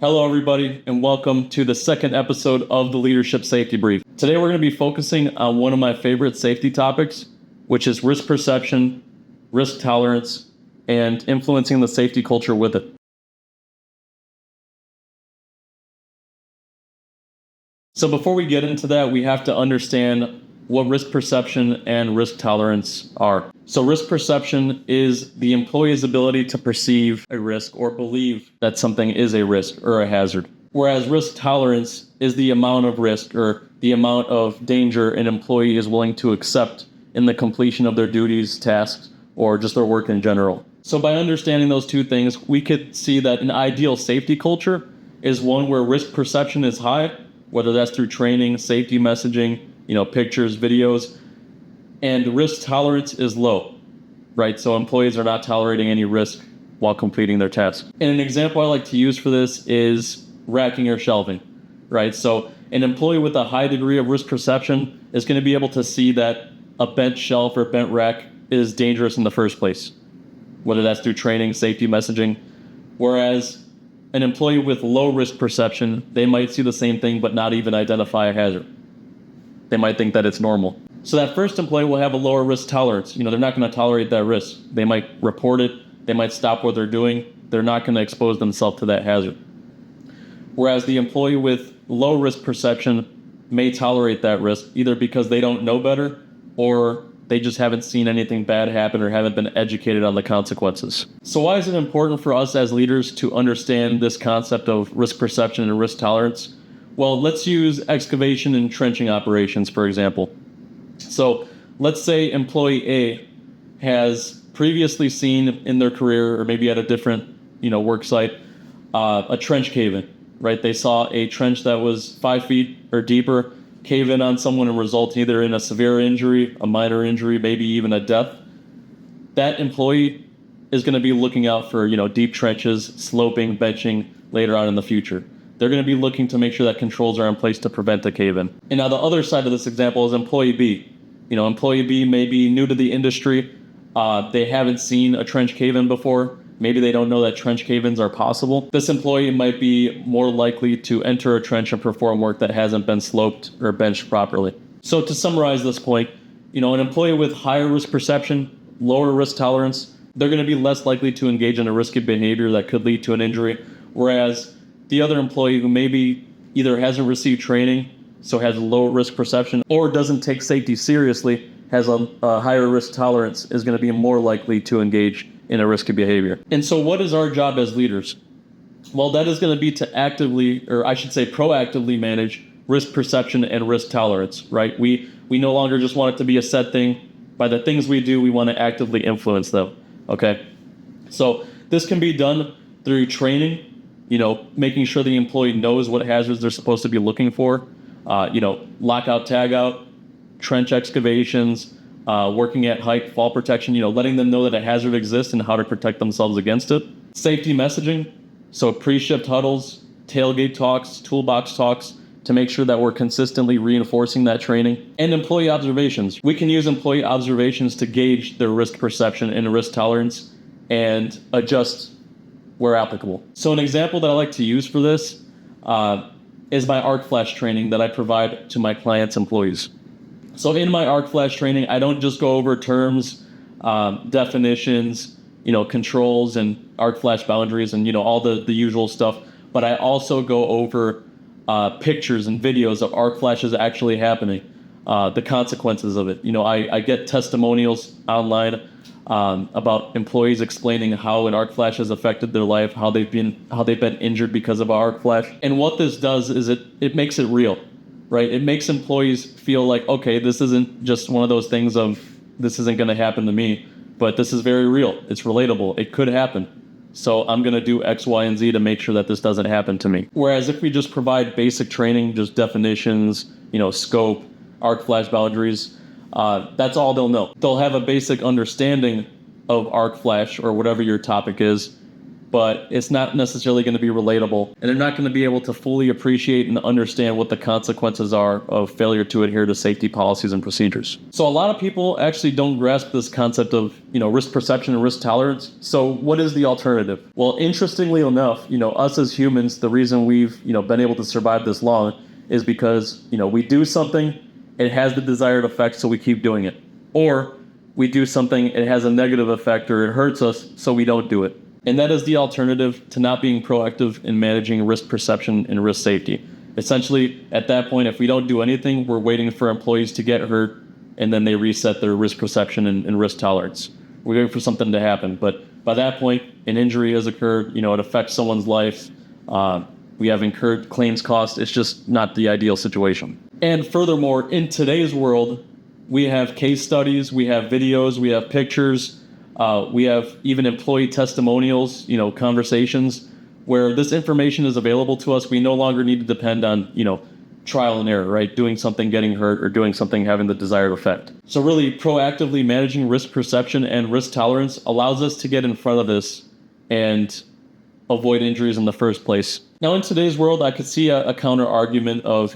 Hello, everybody, and welcome to the second episode of the Leadership Safety Brief. Today, we're going to be focusing on one of my favorite safety topics, which is risk perception, risk tolerance, and influencing the safety culture with it. So before we get into that, we have to understand what risk perception and risk tolerance are. So risk perception is the employee's ability to perceive a risk or believe that something is a risk or a hazard. Whereas risk tolerance is the amount of risk or the amount of danger an employee is willing to accept in the completion of their duties, tasks, or just their work in general. So by understanding those two things, we could see that an ideal safety culture is one where risk perception is high, whether that's through training, safety messaging, pictures, videos, and risk tolerance is low, right? So employees are not tolerating any risk while completing their tasks. And an example I like to use for this is racking or shelving, right? So an employee with a high degree of risk perception is going to be able to see that a bent shelf or bent rack is dangerous in the first place, whether that's through training, safety messaging. Whereas an employee with low risk perception, they might see the same thing but not even identify a hazard. They might think that it's normal. So that first employee will have a lower risk tolerance. They're not going to tolerate that risk. They might report it. They might stop what they're doing. They're not going to expose themselves to that hazard. Whereas the employee with low risk perception may tolerate that risk either because they don't know better or they just haven't seen anything bad happen or haven't been educated on the consequences. So why is it important for us as leaders to understand this concept of risk perception and risk tolerance? Well, let's use excavation and trenching operations, for example. So let's say employee A has previously seen in their career or maybe at a different work site a trench cave-in, right? They saw a trench that was 5 feet or deeper cave in on someone and result either in a severe injury, a minor injury, maybe even a death. That employee is going to be looking out for deep trenches, sloping, benching later on in the future. They're going to be looking to make sure that controls are in place to prevent a cave-in. And now the other side of this example is employee B. Employee B may be new to the industry. They haven't seen a trench cave-in before. Maybe they don't know that trench cave-ins are possible. This employee might be more likely to enter a trench and perform work that hasn't been sloped or benched properly. So to summarize this point, an employee with higher risk perception, lower risk tolerance, they're going to be less likely to engage in a risky behavior that could lead to an injury, whereas the other employee who maybe either hasn't received training, so has a low risk perception, or doesn't take safety seriously, has a higher risk tolerance, is going to be more likely to engage in a risky behavior. And so what is our job as leaders? Well, that is going to be to actively, or I should say proactively manage risk perception and risk tolerance, right? We no longer just want it to be a set thing. By the things we do, we want to actively influence them, okay? So this can be done through training, making sure the employee knows what hazards they're supposed to be looking for, lockout, tagout, trench excavations, working at height, fall protection, letting them know that a hazard exists and how to protect themselves against it. Safety messaging, so pre-shift huddles, tailgate talks, toolbox talks, to make sure that we're consistently reinforcing that training. And employee observations. We can use employee observations to gauge their risk perception and risk tolerance and adjust where applicable. So an example that I like to use for this is my arc flash training that I provide to my clients' employees. So in my arc flash training, I don't just go over terms, definitions, controls and arc flash boundaries and all the usual stuff, but I also go over pictures and videos of arc flashes actually happening, the consequences of it. I get testimonials online about employees explaining how an arc flash has affected their life, how they've been injured because of an arc flash. And what this does is it makes it real, right? It makes employees feel like, okay, this isn't just one of those things of this isn't going to happen to me, but this is very real. It's relatable. It could happen. So I'm going to do X, Y, and Z to make sure that this doesn't happen to me. Whereas if we just provide basic training, just definitions, scope, arc flash boundaries, that's all they'll know. They'll have a basic understanding of arc flash or whatever your topic is, but it's not necessarily going to be relatable, and they're not going to be able to fully appreciate and understand what the consequences are of failure to adhere to safety policies and procedures. So a lot of people actually don't grasp this concept of, risk perception and risk tolerance. So what is the alternative? Well, interestingly enough, us as humans, the reason we've, been able to survive this long is because, we do something, it has the desired effect, so we keep doing it. Or we do something, it has a negative effect or it hurts us, so we don't do it. And that is the alternative to not being proactive in managing risk perception and risk safety. Essentially, at that point, if we don't do anything, we're waiting for employees to get hurt, and then they reset their risk perception and risk tolerance. We're waiting for something to happen. But by that point, an injury has occurred, it affects someone's life. We have incurred claims costs. It's just not the ideal situation. And furthermore, in today's world, we have case studies, we have videos, we have pictures, we have even employee testimonials, conversations where this information is available to us. We no longer need to depend on, trial and error, right? Doing something, getting hurt, or doing something having the desired effect. So really proactively managing risk perception and risk tolerance allows us to get in front of this and avoid injuries in the first place. Now, in today's world, I could see a counter argument of,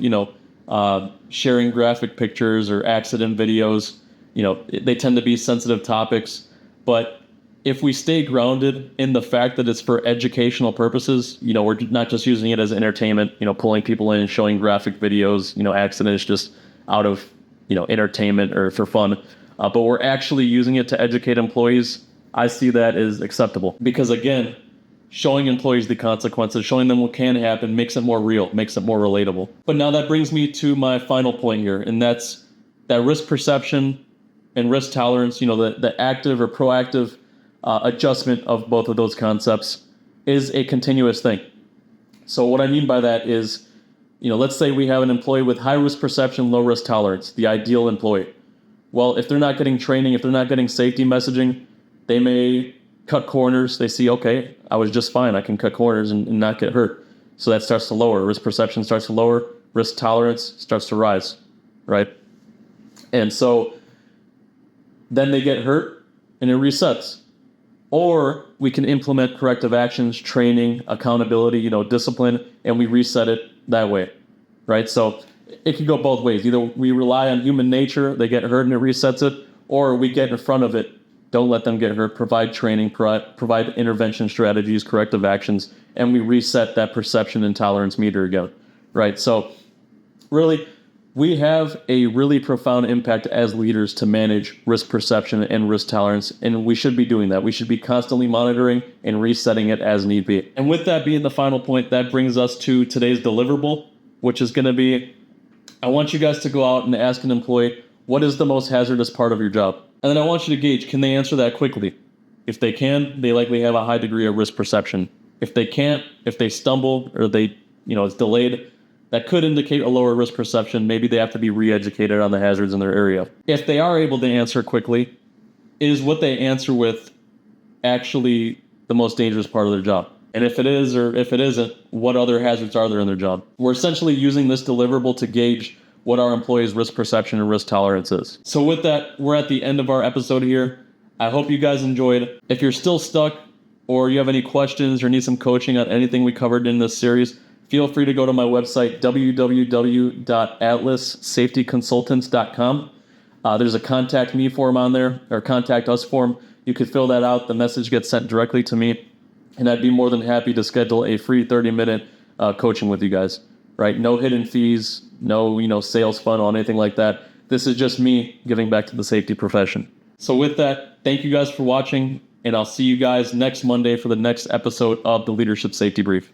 sharing graphic pictures or accident videos. They tend to be sensitive topics. But if we stay grounded in the fact that it's for educational purposes, we're not just using it as entertainment, pulling people in and showing graphic videos, accidents just out of, entertainment or for fun. But we're actually using it to educate employees. I see that as acceptable because, again, showing employees the consequences, showing them what can happen makes it more real, makes it more relatable. But now that brings me to my final point here, and that's that risk perception and risk tolerance, the active or proactive adjustment of both of those concepts is a continuous thing. So what I mean by that is, let's say we have an employee with high risk perception, low risk tolerance, the ideal employee. Well, if they're not getting training, if they're not getting safety messaging, they may cut corners. They see, okay, I was just fine. I can cut corners and not get hurt. So that starts to lower. Risk perception starts to lower. Risk tolerance starts to rise, right? And so then they get hurt and it resets. Or we can implement corrective actions, training, accountability, discipline, and we reset it that way, right? So it can go both ways. Either we rely on human nature, they get hurt and it resets it, or we get in front of it, don't let them get hurt, provide training, provide intervention strategies, corrective actions, and we reset that perception and tolerance meter again, right? So really, we have a really profound impact as leaders to manage risk perception and risk tolerance, and we should be doing that. We should be constantly monitoring and resetting it as need be. And with that being the final point, that brings us to today's deliverable, which is going to be, I want you guys to go out and ask an employee, what is the most hazardous part of your job? And then I want you to gauge, can they answer that quickly? If they can, they likely have a high degree of risk perception. If they can't, if they stumble or they, it's delayed, that could indicate a lower risk perception. Maybe they have to be re-educated on the hazards in their area. If they are able to answer quickly, is what they answer with actually the most dangerous part of their job? And if it is or if it isn't, what other hazards are there in their job? We're essentially using this deliverable to gauge what our employees' risk perception and risk tolerance is. So with that, we're at the end of our episode here. I hope you guys enjoyed. If you're still stuck or you have any questions or need some coaching on anything we covered in this series, feel free to go to my website, www.atlassafetyconsultants.com. There's a contact me form on there, or contact us form. You could fill that out. The message gets sent directly to me, and I'd be more than happy to schedule a free 30-minute coaching with you guys. Right? No hidden fees, no sales funnel, anything like that. This is just me giving back to the safety profession. So with that, thank you guys for watching, and I'll see you guys next Monday for the next episode of the Leadership Safety Brief.